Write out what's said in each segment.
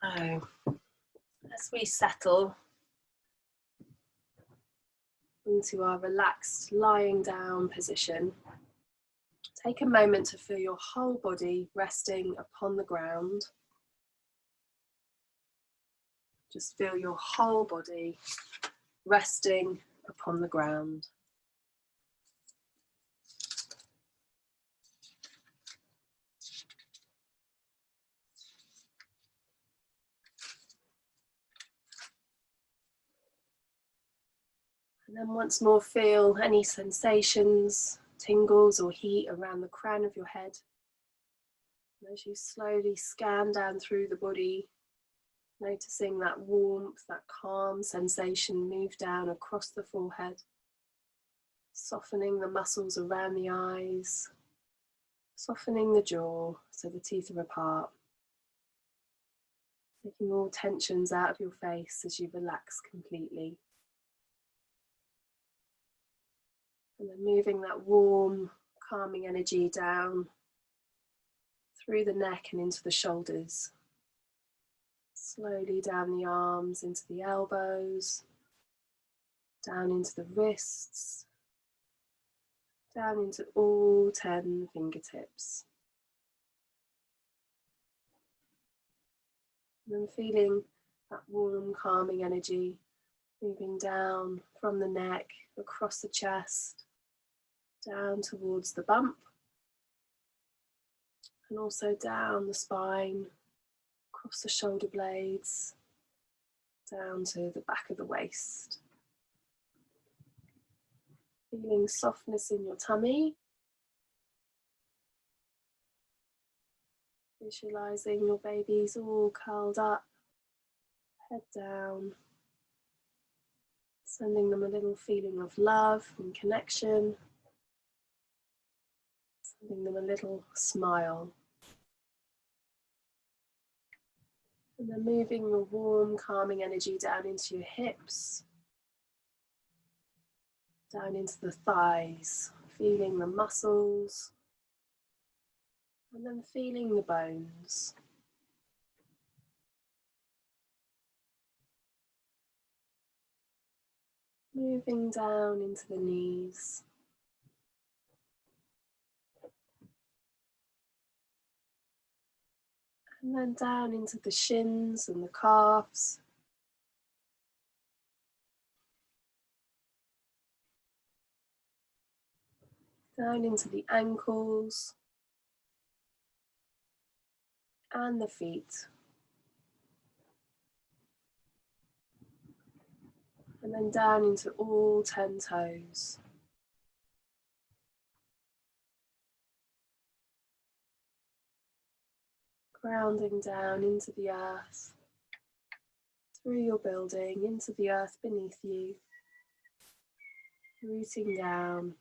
So, as we settle into our relaxed lying down position, take a moment to feel your whole body resting upon the ground. Just feel your whole body resting upon the ground. And then once more, feel any sensations, tingles or heat around the crown of your head. And as you slowly scan down through the body, noticing that warmth, that calm sensation move down across the forehead, softening the muscles around the eyes, softening the jaw so the teeth are apart, taking all tensions out of your face as you relax completely. And then moving that warm, calming energy down through the neck and into the shoulders. Slowly down the arms, into the elbows, down into the wrists, down into all 10 fingertips. And then feeling that warm, calming energy moving down from the neck, across the chest, down towards the bump, and also down the spine, across the shoulder blades, down to the back of the waist. Feeling softness in your tummy. Visualizing your babies all curled up, head down. Sending them a little feeling of love and connection. Sending them a little smile. And then moving your warm, calming energy down into your hips, down into the thighs, feeling the muscles, and then feeling the bones. Moving down into the knees. And then down into the shins and the calves. Down into the ankles and the feet. And then down into all 10 toes. Grounding down into the earth, through your building, into the earth beneath you, rooting down.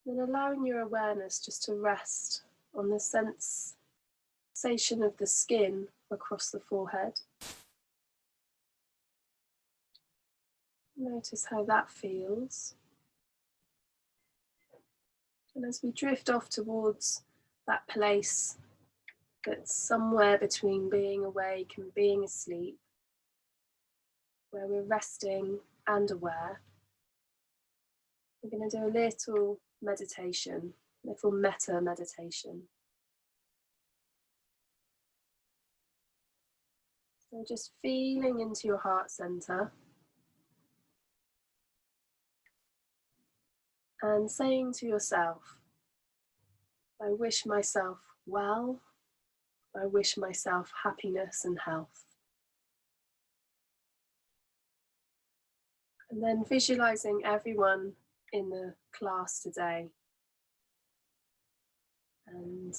Then allowing your awareness just to rest on the sensation of the skin across the forehead. Notice how that feels. And as we drift off towards that place that's somewhere between being awake and being asleep, where we're resting and aware, we're going to do a little meditation, a little metta meditation. So just feeling into your heart center and saying to yourself, I wish myself well, I wish myself happiness and health. And then visualizing everyone in the class today. And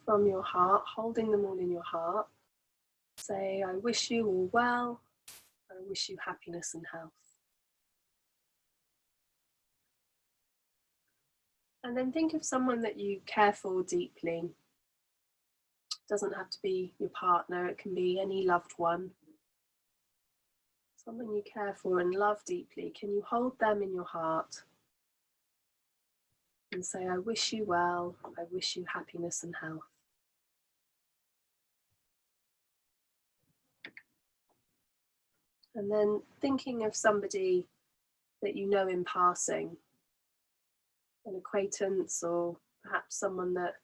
from your heart, holding them all in your heart, say, I wish you all well, I wish you happiness and health. And then think of someone that you care for deeply. It doesn't have to be your partner, it can be any loved one. Someone you care for and love deeply. Can you hold them in your heart? And say, I wish you well, I wish you happiness and health. And then thinking of somebody that you know in passing, an acquaintance or perhaps someone that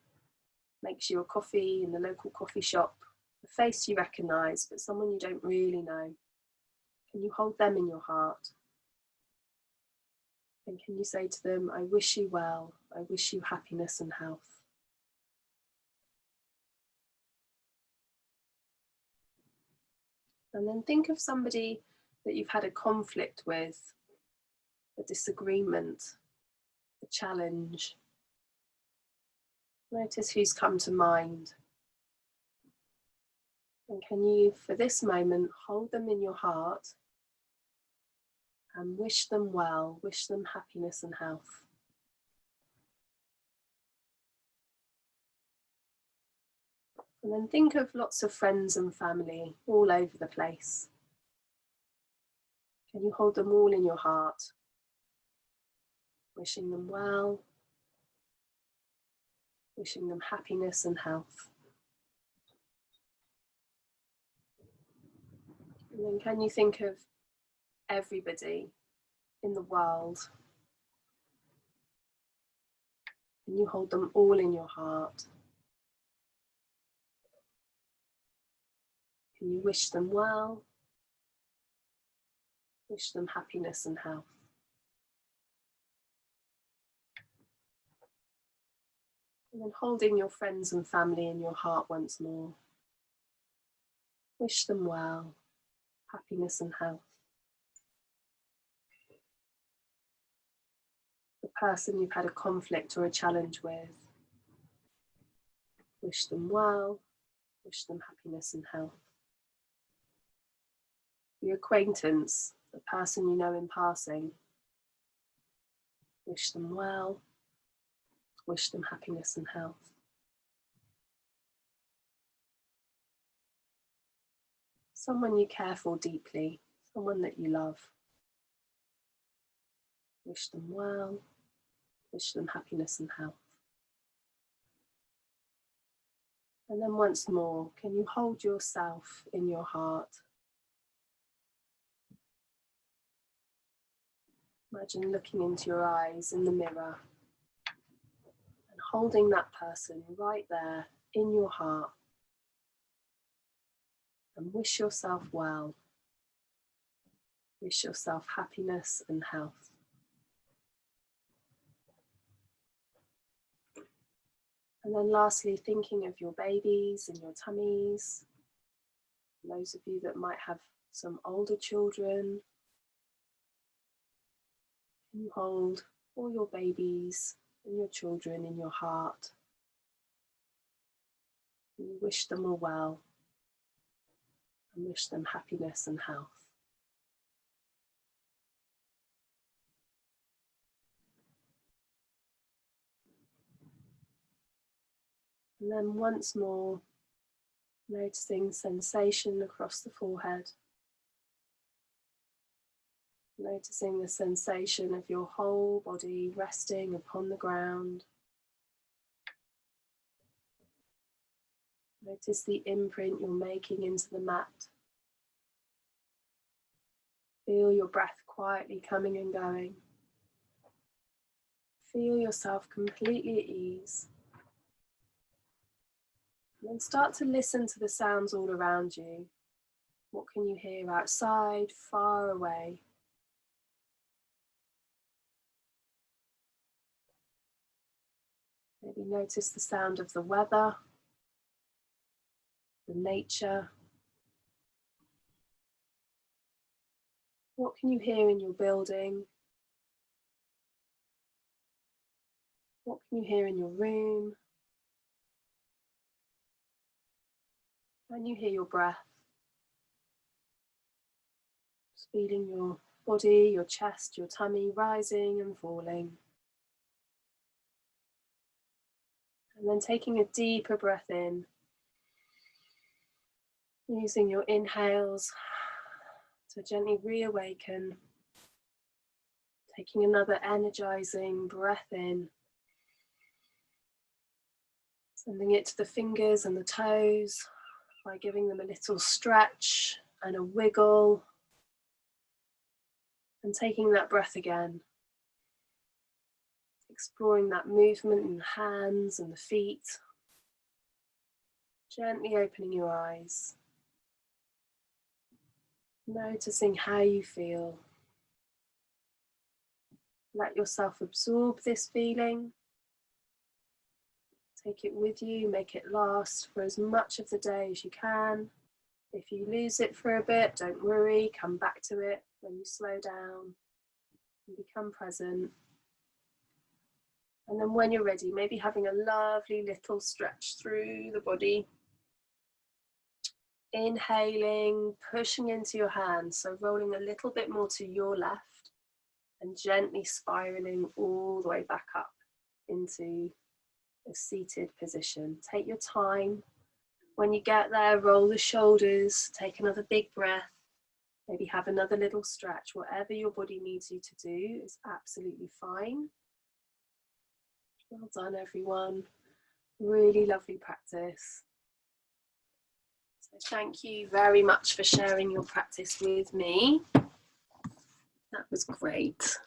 makes you a coffee in the local coffee shop, a face you recognise, but someone you don't really know. Can you hold them in your heart? And can you say to them, I wish you well, I wish you happiness and health. And then think of somebody that you've had a conflict with, a disagreement, a challenge. Notice who's come to mind. And can you, for this moment, hold them in your heart and wish them well, wish them happiness and health. And then think of lots of friends and family all over the place. Can you hold them all in your heart? Wishing them well, wishing them happiness and health. And then can you think of everybody in the world? Can you hold them all in your heart? Can you wish them well? Wish them happiness and health. And then holding your friends and family in your heart once more. Wish them well, happiness and health. The person you've had a conflict or a challenge with. Wish them well, wish them happiness and health. The acquaintance, the person you know in passing. Wish them well, wish them happiness and health. Someone you care for deeply, someone that you love. Wish them well, wish them happiness and health. And then once more, can you hold yourself in your heart? Imagine looking into your eyes in the mirror and holding that person right there in your heart. And wish yourself well. Wish yourself happiness and health. And then lastly, thinking of your babies and your tummies. Those of you that might have some older children. Can you hold all your babies and your children in your heart? And you wish them all well and wish them happiness and health. And then once more, noticing sensation across the forehead. Noticing the sensation of your whole body resting upon the ground. Notice the imprint you're making into the mat. Feel your breath quietly coming and going. Feel yourself completely at ease. And then start to listen to the sounds all around you. What can you hear outside, far away? Maybe notice the sound of the weather, the nature. What can you hear in your building? What can you hear in your room? Can you hear your breath? Just feeling your body, your chest, your tummy rising and falling. And then taking a deeper breath in. Using your inhales to gently reawaken. Taking another energizing breath in. Sending it to the fingers and the toes by giving them a little stretch and a wiggle, and taking that breath again. Exploring that movement in the hands and the feet. Gently opening your eyes. Noticing how you feel. Let yourself absorb this feeling. Take it with you, make it last for as much of the day as you can. If you lose it for a bit, don't worry, come back to it when you slow down and become present. And then when you're ready, maybe having a lovely little stretch through the body. Inhaling, pushing into your hands, so rolling a little bit more to your left and gently spiraling all the way back up into a seated position. Take your time. When you get there, roll the shoulders, take another big breath, maybe have another little stretch. Whatever your body needs you to do is absolutely fine. Well done, everyone. Really lovely practice. So thank you very much for sharing your practice with me. That was great.